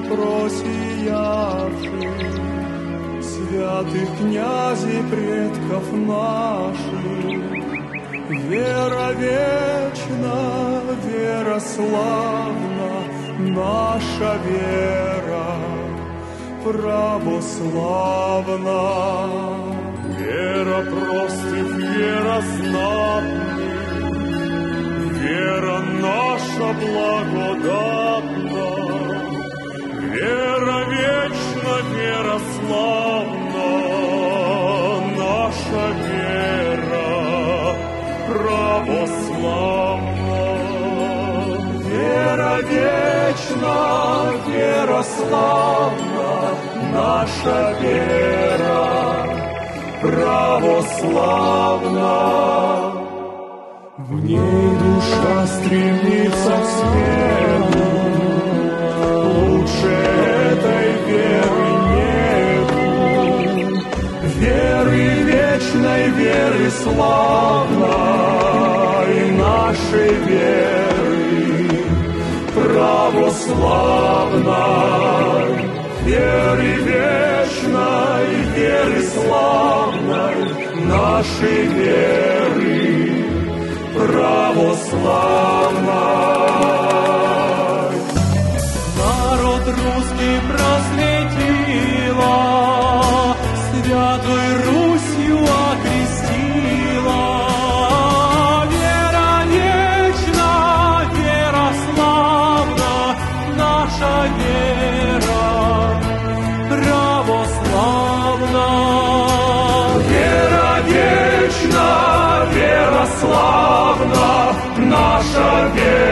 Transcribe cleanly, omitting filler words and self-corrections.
просиявший, святых князей предков наших. Вера вечна, вера славна, наша вера православна. Вера простых, вера знатных, вера наша благодатна. Вера вечна, вера славна, наша вера православна. Вера вечна, вера славна, наша вера православна. В ней душа стремится к свету, лучше этой веры нету. Веры вечной, веры славной, нашей веры православной. Веры вечной, веры славной, нашей веры православной. Народ русский просветила, Святой Русью окрестила. Вера вечна, вера славна, наша вера православна. Вера вечна, вера славна, наша вера